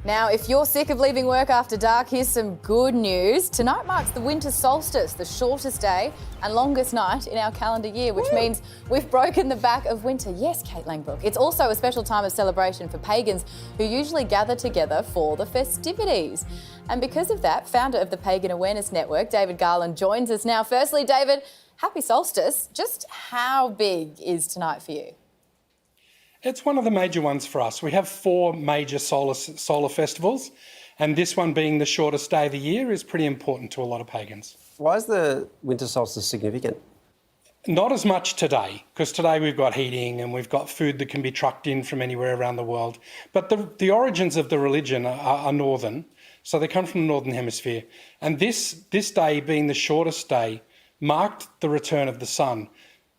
Now, if you're sick of leaving work after dark, here's some good news. Tonight marks the Winter Solstice, the shortest day and longest night in our calendar year, which means we've broken the back of winter. Yes, Kate Langbrook. It's also a special time of celebration for pagans who usually gather together for the festivities. And because of that, founder of the Pagan Awareness Network, David Garland, joins us now. Firstly, David, happy solstice. Just how big is tonight for you? It's one of the major ones for us. We have 4 major solar festivals, and this one being the shortest day of the year is pretty important to a lot of pagans. Why is the winter solstice significant? Not as much today, because today we've got heating and we've got food that can be trucked in from anywhere around the world. But the origins of the religion are northern, so they come from the northern hemisphere. And this day being the shortest day marked the return of the sun.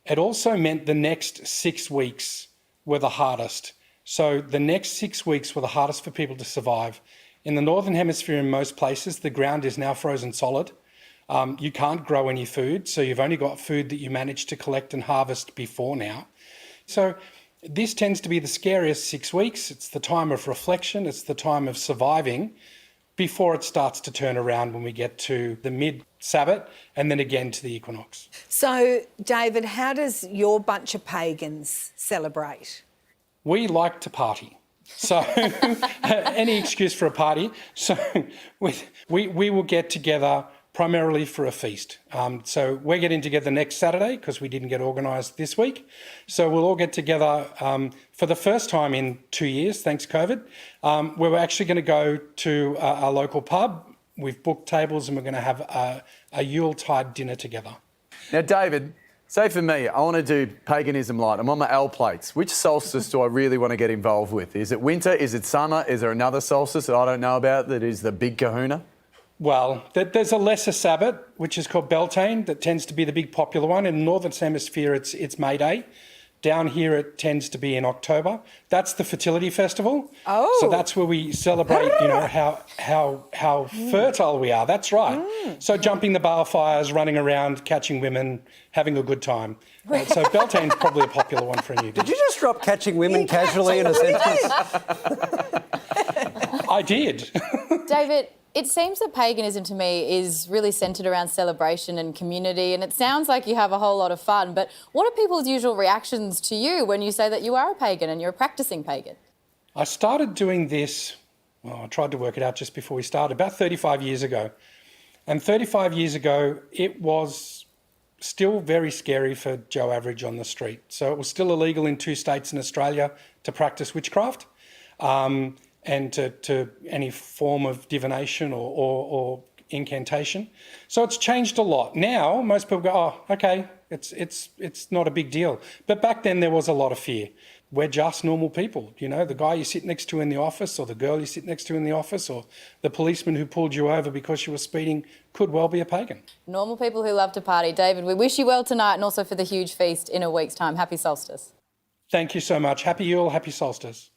It also meant the next 6 weeks were the hardest. So the next 6 weeks were the hardest for people to survive. In the Northern Hemisphere, in most places, the ground is now frozen solid. You can't grow any food, so you've only got food that you managed to collect and harvest before now. So this tends to be the scariest 6 weeks. It's the time of reflection. It's the time of surviving before it starts to turn around when we get to the mid-Sabbath and then again to the equinox. So, David, how does your bunch of pagans celebrate? We like to party. So any excuse for a party. So we will get together primarily for a feast. So we're getting together next Saturday because we didn't get organised this week. So we'll all get together for the first time in 2 years, thanks COVID. We're actually going to go to our local pub. We've booked tables and we're going to have a Yuletide dinner together. Now, David, say for me, I want to do paganism light. I'm on my L plates. Which solstice do I really want to get involved with? Is it winter? Is it summer? Is there another solstice that I don't know about that is the big kahuna? Well, there's a lesser Sabbath, which is called Beltane, that tends to be the big popular one. In the Northern Hemisphere, it's May Day. Down here, it tends to be in October. That's the fertility festival. Oh. So that's where we celebrate, how fertile we are. That's right. So jumping the bar fires, running around, catching women, having a good time. So Beltane's probably a popular one for a newbie. Did you just drop catching women casually in a sentence? I did. David, it seems that paganism to me is really centred around celebration and community, and it sounds like you have a whole lot of fun. But what are people's usual reactions to you when you say that you are a pagan and you're a practising pagan? I started doing this, I tried to work it out just before we started, about 35 years ago. And 35 years ago, it was still very scary for Joe Average on the street. So it was still illegal in 2 states in Australia to practice witchcraft. And to any form of divination or incantation. So it's changed a lot. Now, most people go, oh, okay, it's not a big deal. But back then there was a lot of fear. We're just normal people, the guy you sit next to in the office or the girl you sit next to in the office or the policeman who pulled you over because you were speeding could well be a pagan. Normal people who love to party. David, we wish you well tonight and also for the huge feast in a week's time. Happy solstice. Thank you so much. Happy Yule, happy solstice.